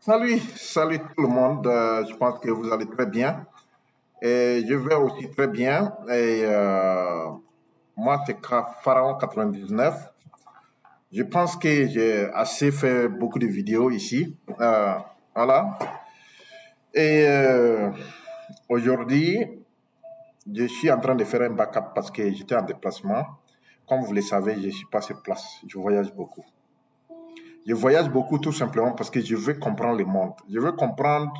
Salut tout le monde. Je pense que vous allez très bien. Et je vais aussi très bien. Moi, c'est Pharaon 99. Je pense que j'ai assez fait beaucoup de vidéos ici. Voilà. Et aujourd'hui, je suis en train de faire un backup parce que j'étais en déplacement. Comme vous le savez, je ne suis pas sur place. Je voyage beaucoup. Je voyage beaucoup tout simplement parce que je veux comprendre le monde. Je veux comprendre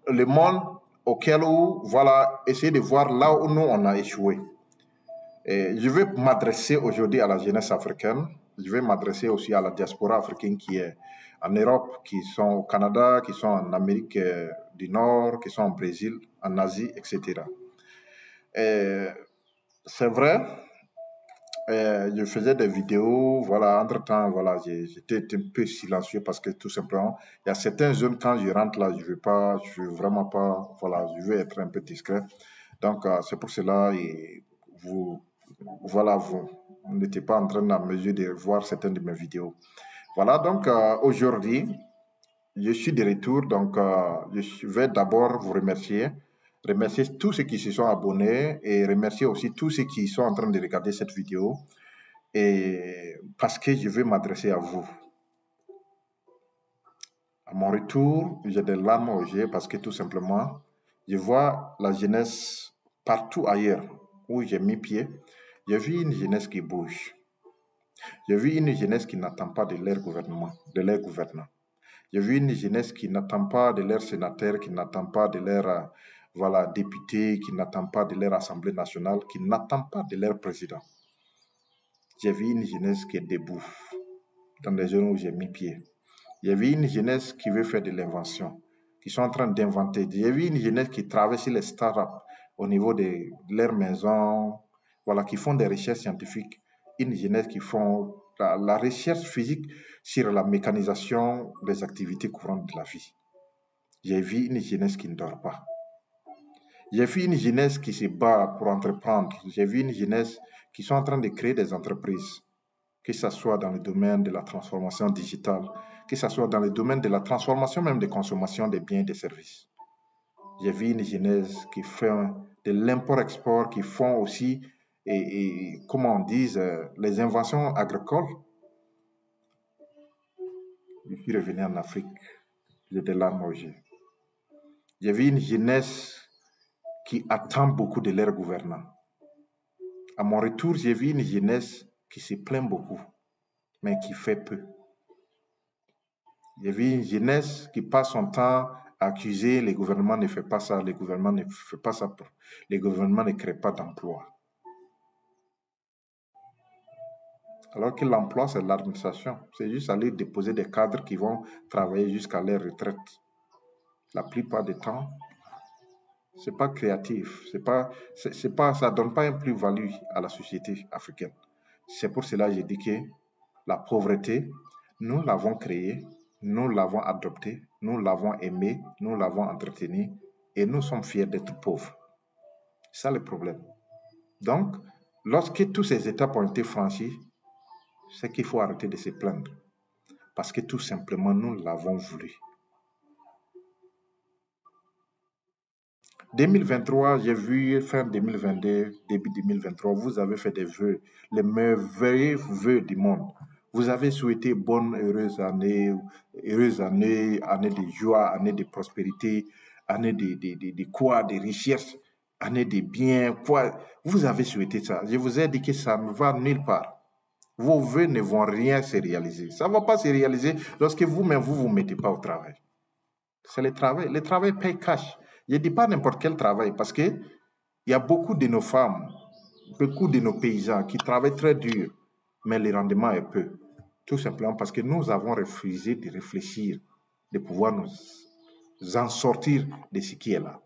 le monde auquel, voilà, essayer de voir là où nous, on a échoué. Et je vais m'adresser aujourd'hui à la jeunesse africaine. Je vais m'adresser aussi à la diaspora africaine qui est en Europe, qui sont au Canada, qui sont en Amérique du Nord, qui sont au Brésil, en Asie, etc. Et c'est vrai, je faisais des vidéos, voilà, entre-temps, voilà, j'étais un peu silencieux parce que tout simplement, il y a certains jeunes, quand je rentre là, je veux vraiment pas, voilà, je veux être un peu discret. Donc, c'est pour cela, et vous, voilà, vous n'étiez pas en train de mesure de voir certaines de mes vidéos. Voilà, donc, aujourd'hui, je suis de retour, donc je vais d'abord vous remercier tous ceux qui se sont abonnés et remercier aussi tous ceux qui sont en train de regarder cette vidéo. Et parce que je veux m'adresser à vous. À mon retour, j'ai des larmes aux yeux parce que tout simplement, je vois la jeunesse partout ailleurs où j'ai mis pied. J'ai vu une jeunesse qui bouge. J'ai vu une jeunesse qui n'attend pas de leur gouvernement, de leur gouvernants. J'ai vu une jeunesse qui n'attend pas de leur sénateur, qui n'attend pas de leur voilà, député, qui n'attend pas de leur assemblée nationale, qui n'attend pas de leur président. J'ai vu une jeunesse qui est debout dans les zones où j'ai mis pied. J'ai vu une jeunesse qui veut faire de l'invention, qui sont en train d'inventer. J'ai vu une jeunesse qui traverse les startups au niveau de leur maison, voilà, qui font des recherches scientifiques. Une jeunesse qui font la recherche physique sur la mécanisation des activités courantes de la vie. J'ai vu une jeunesse qui ne dort pas. J'ai vu une jeunesse qui se bat pour entreprendre. J'ai vu une jeunesse qui sont en train de créer des entreprises, que ce soit dans le domaine de la transformation digitale, que ce soit dans le domaine de la transformation même de consommation des biens et des services. J'ai vu une jeunesse qui fait de l'import-export, qui font aussi, comment on dit, les inventions agricoles. Je suis revenu en Afrique, j'ai des larmes aux yeux. J'ai vu une jeunesse qui attend beaucoup de leurs gouvernants. À mon retour, j'ai vu une jeunesse qui se plaint beaucoup, mais qui fait peu. J'ai vu une jeunesse qui passe son temps à accuser le gouvernement ne fait pas ça, le gouvernement ne fait pas ça, le gouvernement ne crée pas d'emploi. Alors que l'emploi, c'est l'administration. C'est juste aller déposer des cadres qui vont travailler jusqu'à leur retraite. La plupart du temps, c'est pas créatif, ça donne pas une plus-value à la société africaine. C'est pour cela que j'ai dit que la pauvreté, nous l'avons créée, nous l'avons adoptée, nous l'avons aimée, nous l'avons entretenue et nous sommes fiers d'être pauvres. C'est ça le problème. Donc, lorsque toutes ces étapes ont été franchies, c'est qu'il faut arrêter de se plaindre. Parce que tout simplement, nous l'avons voulu. 2023, j'ai vu fin 2022, début 2023, vous avez fait des vœux, les merveilleux vœux du monde. Vous avez souhaité bonne, heureuse année de joie, année de prospérité, année de quoi, de richesse, année de biens, quoi. Vous avez souhaité ça. Je vous ai dit que ça ne va nulle part. Vos vœux ne vont rien se réaliser. Ça ne va pas se réaliser lorsque vous-même, vous ne vous mettez pas au travail. C'est le travail. Le travail paye cash. Je ne dis pas n'importe quel travail parce qu'il y a beaucoup de nos femmes, beaucoup de nos paysans qui travaillent très dur, mais le rendement est peu. Tout simplement parce que nous avons refusé de réfléchir, de pouvoir nous en sortir de ce qui est là.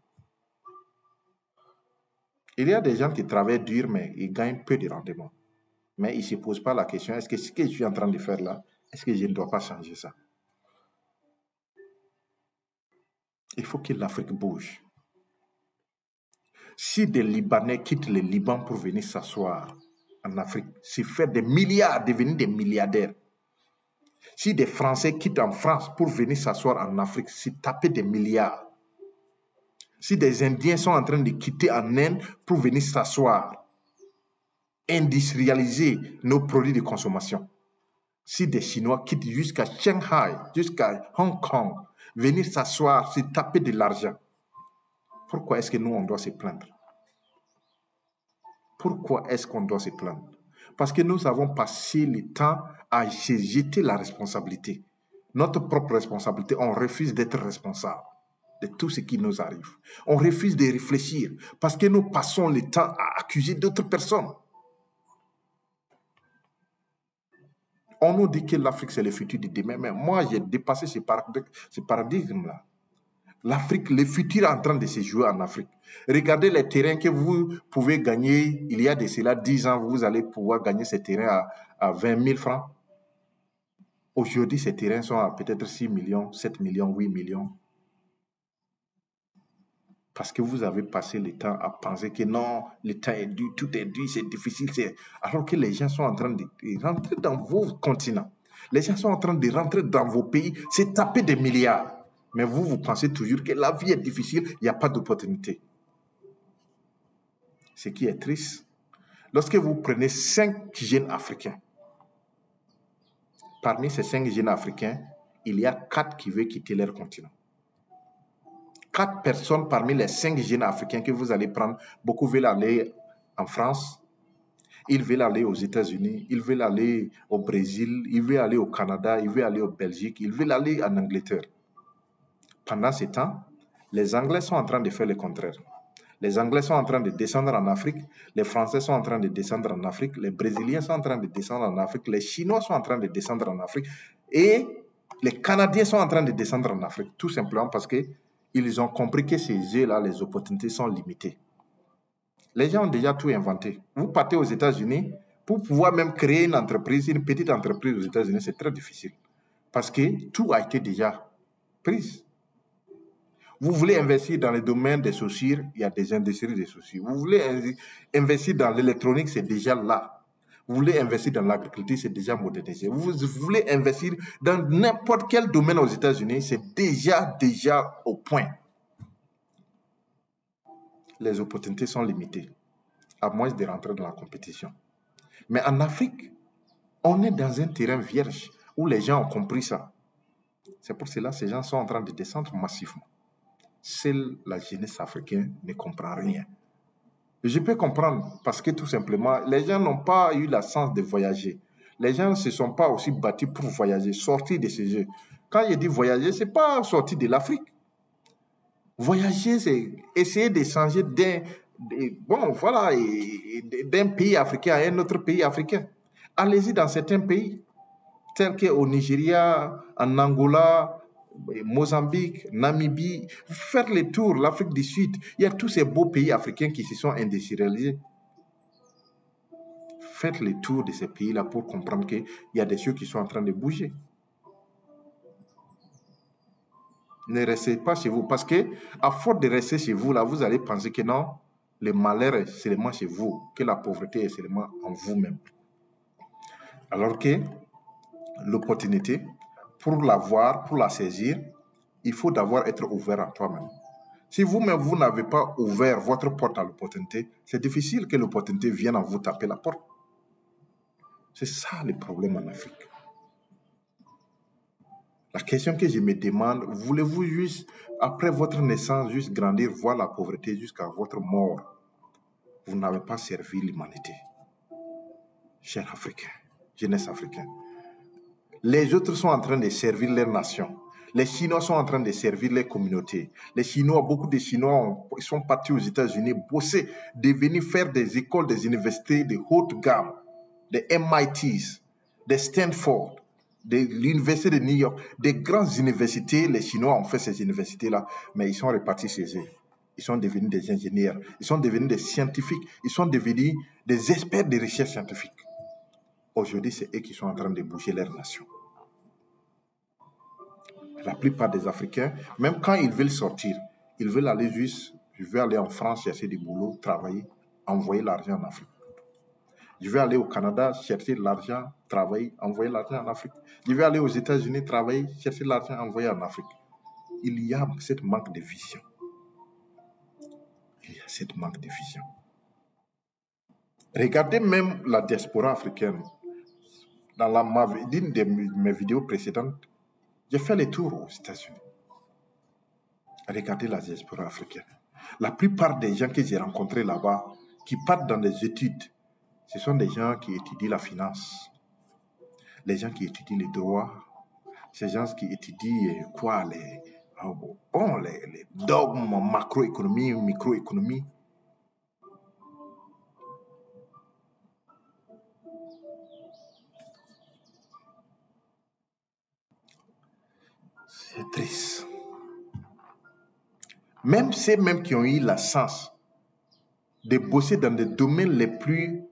Il y a des gens qui travaillent dur, mais ils gagnent peu de rendement. Mais ils ne se posent pas la question, est-ce que ce que je suis en train de faire là, est-ce que je ne dois pas changer ça? Il faut que l'Afrique bouge. Si des Libanais quittent le Liban pour venir s'asseoir en Afrique, c'est faire des milliards, devenir des milliardaires. Si des Français quittent en France pour venir s'asseoir en Afrique, c'est taper des milliards. Si des Indiens sont en train de quitter en Inde pour venir s'asseoir, industrialiser nos produits de consommation. Si des Chinois quittent jusqu'à Shanghai, jusqu'à Hong Kong, venir s'asseoir, c'est taper de l'argent. Pourquoi est-ce que nous, on doit se plaindre? Pourquoi est-ce qu'on doit se plaindre? Parce que nous avons passé le temps à se jeter la responsabilité. Notre propre responsabilité, on refuse d'être responsable de tout ce qui nous arrive. On refuse de réfléchir parce que nous passons le temps à accuser d'autres personnes. On nous dit que l'Afrique, c'est le futur de demain, mais moi, j'ai dépassé ce paradigme-là. L'Afrique, le futur est en train de se jouer en Afrique. Regardez les terrains que vous pouvez gagner. Il y a de cela 10 ans, vous allez pouvoir gagner ces terrains à 20 000 francs. Aujourd'hui, ces terrains sont à peut-être 6 millions, 7 millions, 8 millions. Parce que vous avez passé le temps à penser que non, le temps est dur, tout est dur, c'est difficile. Alors que les gens sont en train de rentrer dans vos continents. Les gens sont en train de rentrer dans vos pays, c'est taper des milliards. Mais vous pensez toujours que la vie est difficile, il n'y a pas d'opportunité. Ce qui est triste, lorsque vous prenez 5 jeunes Africains, parmi ces 5 jeunes Africains, il y a 4 qui veulent quitter leur continent. 4 personnes parmi les 5 jeunes Africains que vous allez prendre, beaucoup veulent aller en France, ils veulent aller aux États-Unis, ils veulent aller au Brésil, ils veulent aller au Canada, ils veulent aller au Belgique, ils veulent aller en Angleterre. Pendant ce temps, les Anglais sont en train de faire le contraire. Les Anglais sont en train de descendre en Afrique, les Français sont en train de descendre en Afrique, les Brésiliens sont en train de descendre en Afrique, les Chinois sont en train de descendre en Afrique et les Canadiens sont en train de descendre en Afrique, tout simplement parce qu'ils ont compris que ces yeux-là, les opportunités sont limitées. Les gens ont déjà tout inventé. Vous partez aux États-Unis, pour pouvoir même créer une entreprise, une petite entreprise aux États-Unis, c'est très difficile parce que tout a été déjà pris. Vous voulez investir dans le domaine des chaussures, il y a des industries de chaussures. Vous voulez investir dans l'électronique, c'est déjà là. Vous voulez investir dans l'agriculture, c'est déjà modernisé. Vous voulez investir dans n'importe quel domaine aux États-Unis, c'est déjà au point. Les opportunités sont limitées, à moins de rentrer dans la compétition. Mais en Afrique, on est dans un terrain vierge où les gens ont compris ça. C'est pour cela que ces gens sont en train de descendre massivement. Seule la jeunesse africaine ne comprend rien. Je peux comprendre parce que tout simplement, les gens n'ont pas eu la chance de voyager. Les gens ne se sont pas aussi battus pour voyager, sortir de ces jeux. Quand je dis voyager, ce n'est pas sortir de l'Afrique. Voyager, c'est essayer de changer d'un pays africain à un autre pays africain. Allez-y dans certains pays, tels qu'au Nigeria, en Angola, Mozambique, Namibie, faire le tour, l'Afrique du Sud. Il y a tous ces beaux pays africains qui se sont industrialisés. Faites le tour de ces pays-là pour comprendre qu'il y a des choses qui sont en train de bouger. Ne restez pas chez vous parce que, à force de rester chez vous, là, vous allez penser que non, le malheur est seulement chez vous, que la pauvreté est seulement en vous-même. Alors que l'opportunité, pour la voir, pour la saisir, il faut d'abord être ouvert à toi-même. Si vous-même, vous n'avez pas ouvert votre porte à l'opportunité, c'est difficile que l'opportunité vienne à vous taper la porte. C'est ça le problème en Afrique. La question que je me demande, voulez-vous juste, après votre naissance, juste grandir, voir la pauvreté jusqu'à votre mort? Vous n'avez pas servi l'humanité. Chers Africains, jeunesse africaine. Les autres sont en train de servir leur nation. Les Chinois sont en train de servir les communautés. Les Chinois, beaucoup de Chinois sont partis aux États-Unis bosser, de venir faire des écoles, des universités de haute gamme, des MITs, des Stanford, de l'université de New York, des grandes universités. Les Chinois ont fait ces universités-là, mais ils sont repartis chez eux. Ils sont devenus des ingénieurs, ils sont devenus des scientifiques, ils sont devenus des experts de recherche scientifique. Aujourd'hui, c'est eux qui sont en train de bouger leur nation. La plupart des Africains, même quand ils veulent sortir, ils veulent aller juste, je veux aller en France chercher du boulot, travailler, envoyer l'argent en Afrique. Je vais aller au Canada, chercher de l'argent, travailler, envoyer l'argent en Afrique. Je vais aller aux États-Unis, travailler, chercher de l'argent, envoyer en Afrique. Il y a cette manque de vision. Il y a cette manque de vision. Regardez même la diaspora africaine. Dans l'une de mes vidéos précédentes, j'ai fait les tours aux États-Unis. Regardez la diaspora africaine. La plupart des gens que j'ai rencontrés là-bas, qui partent dans des études, ce sont des gens qui étudient la finance, les gens qui étudient les droits, ces gens qui étudient quoi, les dogmes macroéconomie, microéconomie. C'est triste. Même ceux qui ont eu la chance de bosser dans des domaines les plus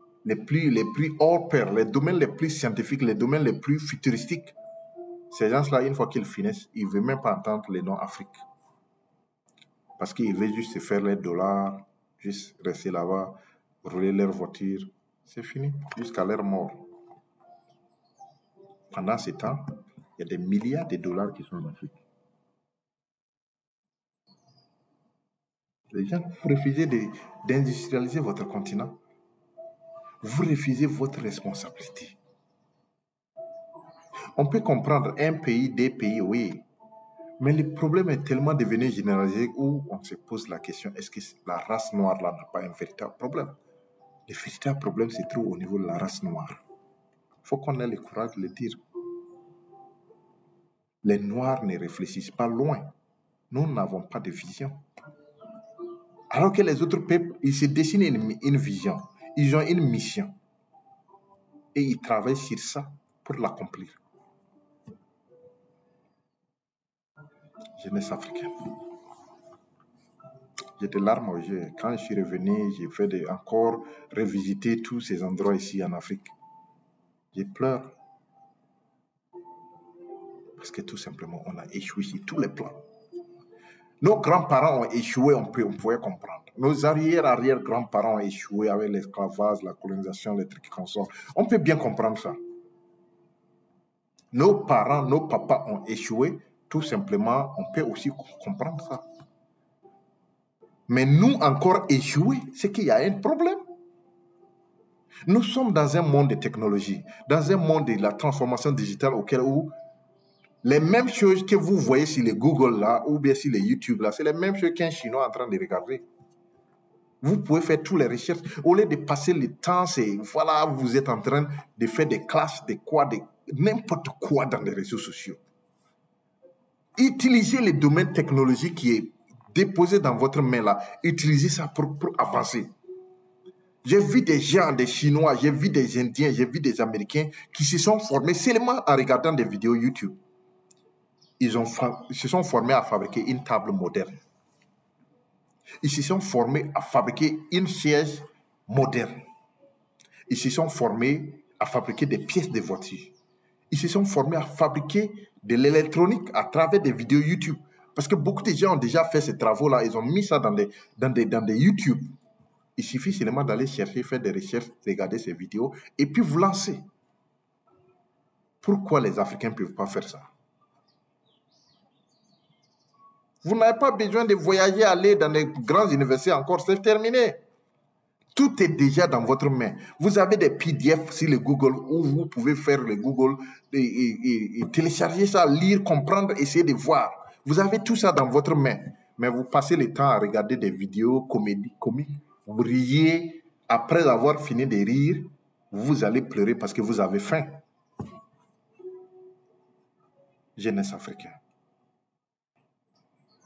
hors pair, les domaines les plus scientifiques, les domaines les plus futuristiques, ces gens-là, une fois qu'ils finissent, ils ne veulent même pas entendre les noms Afrique. Parce qu'ils veulent juste se faire les dollars, juste rester là-bas, rouler leur voiture. C'est fini, jusqu'à leur mort. Pendant ce temps, il y a des milliards de dollars qui sont en Afrique. Les gens, vous refusez d'industrialiser votre continent. Vous refusez votre responsabilité. On peut comprendre un pays, des pays, oui. Mais le problème est tellement devenu généralisé où on se pose la question, est-ce que la race noire là n'a pas un véritable problème? Le véritable problème se trouve au niveau de la race noire. Il faut qu'on ait le courage de le dire. Les Noirs ne réfléchissent pas loin. Nous n'avons pas de vision. Alors que les autres peuples, ils se dessinent une vision. Ils ont une mission. Et ils travaillent sur ça pour l'accomplir. Jeunesse africaine. J'ai des larmes aux yeux. Quand je suis revenu, j'ai fait encore revisiter tous ces endroits ici en Afrique. Je pleure. Parce que tout simplement, on a échoué sur tous les plans. Nos grands-parents ont échoué, on pouvait comprendre. Nos arrière-grands-parents ont échoué avec l'esclavage, la colonisation, les trucs comme ça. On peut bien comprendre ça. Nos parents, nos papas ont échoué, tout simplement, on peut aussi comprendre ça. Mais nous, encore échoués, c'est qu'il y a un problème. Nous sommes dans un monde de technologie, dans un monde de la transformation digitale auquel où les mêmes choses que vous voyez sur les Google là, ou bien sur les YouTube là, c'est les mêmes choses qu'un Chinois est en train de regarder. Vous pouvez faire toutes les recherches. Au lieu de passer le temps, voilà, vous êtes en train de faire des classes, de n'importe quoi dans les réseaux sociaux. Utilisez les domaines technologiques qui est déposé dans votre main là. Utilisez ça pour avancer. J'ai vu des gens, des Chinois, j'ai vu des Indiens, j'ai vu des Américains qui se sont formés seulement en regardant des vidéos YouTube. Ils se sont formés à fabriquer une table moderne. Ils se sont formés à fabriquer une chaise moderne. Ils se sont formés à fabriquer des pièces de voiture. Ils se sont formés à fabriquer de l'électronique à travers des vidéos YouTube. Parce que beaucoup de gens ont déjà fait ces travaux-là. Ils ont mis ça dans des YouTube. Il suffit seulement d'aller chercher, faire des recherches, regarder ces vidéos et puis vous lancer. Pourquoi les Africains ne peuvent pas faire ça? Vous n'avez pas besoin de voyager, aller dans les grandes universités encore, c'est terminé. Tout est déjà dans votre main. Vous avez des PDF sur le Google où vous pouvez faire le Google et télécharger ça, lire, comprendre, essayer de voir. Vous avez tout ça dans votre main. Mais vous passez le temps à regarder des vidéos comiques. Vous riez. Après avoir fini de rire, vous allez pleurer parce que vous avez faim. Jeunesse africaine.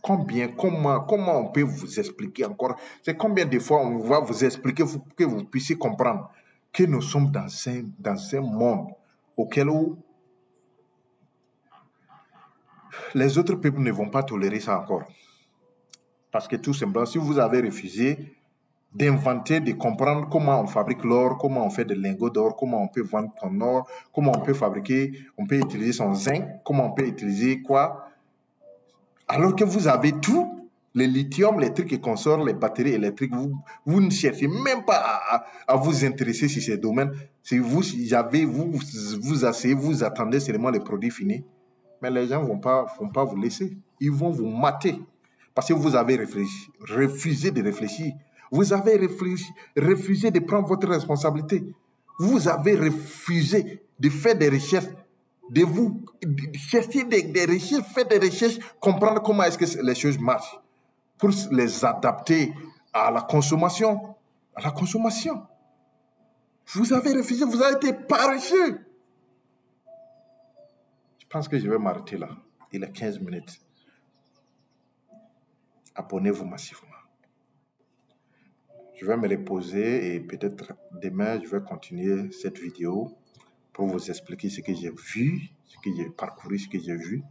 Comment on peut vous expliquer encore? C'est combien de fois on va vous expliquer pour que vous puissiez comprendre que nous sommes dans un monde auquel où les autres peuples ne vont pas tolérer ça encore. Parce que tout simplement, si vous avez refusé d'inventer, de comprendre comment on fabrique l'or, comment on fait des lingots d'or, comment on peut vendre ton or, comment on peut fabriquer, on peut utiliser son zinc, comment on peut utiliser quoi, alors que vous avez tout, Le lithium, les trucs qui consortent, les batteries électriques, vous ne cherchez même pas à vous intéresser sur ces domaines. Si vous asseyez, vous attendez seulement les produits finis. Mais les gens ne vont pas vous laisser. Ils vont vous mater. Parce que vous avez refusé de réfléchir. Vous avez refusé de prendre votre responsabilité. Vous avez refusé de faire des recherches, de vous chercher des recherches, faire des recherches, comprendre comment est-ce que les choses marchent pour les adapter à la consommation. À la consommation. Vous avez refusé, vous avez été paresseux. Je pense que je vais m'arrêter là. Il est 15 minutes. Abonnez-vous massivement. Je vais me reposer et peut-être demain, je vais continuer cette vidéo pour vous expliquer ce que j'ai vu, ce que j'ai parcouru, ce que j'ai vu.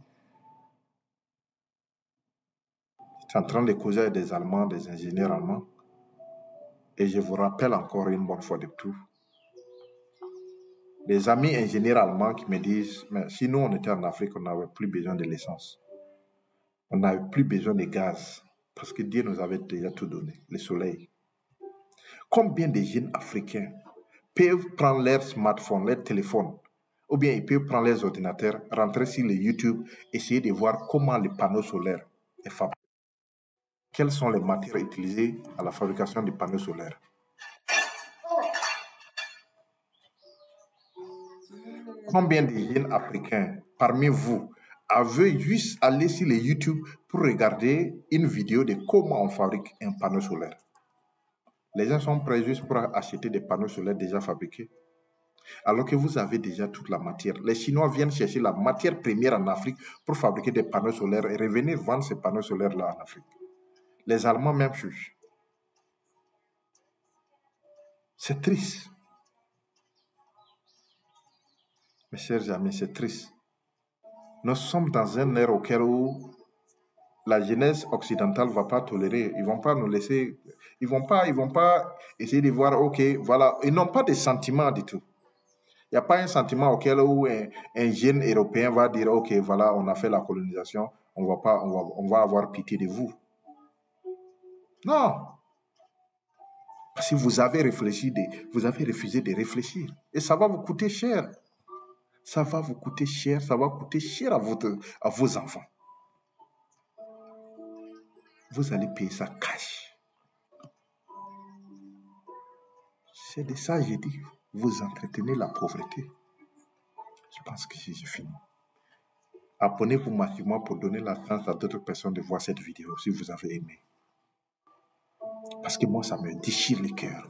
Je suis en train de causer avec des Allemands, des ingénieurs allemands. Et je vous rappelle encore une bonne fois de tout. Des amis ingénieurs allemands qui me disent, mais si nous on était en Afrique, on n'avait plus besoin de l'essence. On n'avait plus besoin de gaz. Parce que Dieu nous avait déjà tout donné, le soleil. Combien de jeunes Africains peuvent prendre leur smartphone, leur téléphone, ou bien ils peuvent prendre leurs ordinateurs, rentrer sur le YouTube, essayer de voir comment le panneau solaire est fabriqué. Quelles sont les matières utilisées à la fabrication du panneau solaire? Combien de jeunes Africains parmi vous avez juste allé sur le YouTube pour regarder une vidéo de comment on fabrique un panneau solaire? Les gens sont prêts juste pour acheter des panneaux solaires déjà fabriqués. Alors que vous avez déjà toute la matière. Les Chinois viennent chercher la matière première en Afrique pour fabriquer des panneaux solaires et revenir vendre ces panneaux solaires-là en Afrique. Les Allemands, même chose. C'est triste. Mes chers amis, c'est triste. Nous sommes dans un ère auquel la jeunesse occidentale ne va pas tolérer. Ils ne vont pas nous laisser. Ils vont pas essayer de voir, OK, voilà. Ils n'ont pas de sentiments du tout. Il n'y a pas un sentiment auquel où un jeune européen va dire, OK, voilà, on a fait la colonisation, on va avoir pitié de vous. Non. Parce que vous avez refusé de réfléchir. Et ça va vous coûter cher. Ça va vous coûter cher, ça va coûter cher à vos enfants. Vous allez payer ça cash. C'est de ça que j'ai dit. Vous entretenez la pauvreté. Je pense que j'ai fini. Abonnez-vous massivement pour donner la chance à d'autres personnes de voir cette vidéo si vous avez aimé. Parce que moi, ça me déchire le cœur.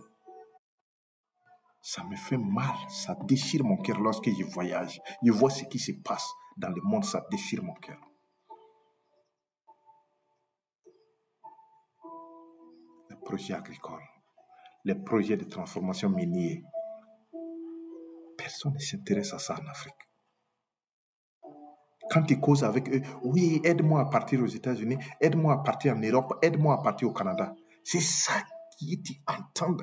Ça me fait mal, ça déchire mon cœur lorsque je voyage. Je vois ce qui se passe dans le monde, ça déchire mon cœur. Les projets agricoles, les projets de transformation minière. Personne ne s'intéresse à ça en Afrique. Quand tu causes avec eux, oui, aide-moi à partir aux États-Unis, aide-moi à partir en Europe, aide-moi à partir au Canada. C'est ça que tu entends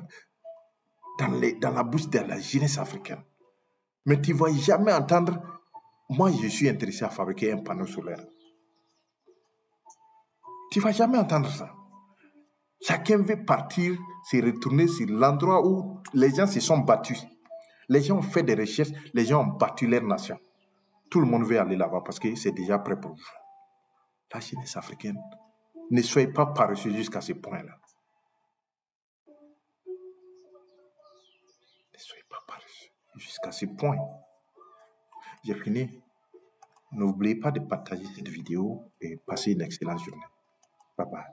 dans la bouche de la jeunesse africaine. Mais tu ne vas jamais entendre, moi je suis intéressé à fabriquer un panneau solaire. Tu ne vas jamais entendre ça. Chacun veut partir, se retourner sur l'endroit où les gens se sont battus. Les gens ont fait des recherches, les gens ont battu leur nation. Tout le monde veut aller là-bas parce que c'est déjà prêt pour vous. La jeunesse africaine, ne soyez pas paresseux jusqu'à ce point-là. Ne soyez pas paresseux jusqu'à ce point. J'ai fini. N'oubliez pas de partager cette vidéo et passer une excellente journée. Bye bye.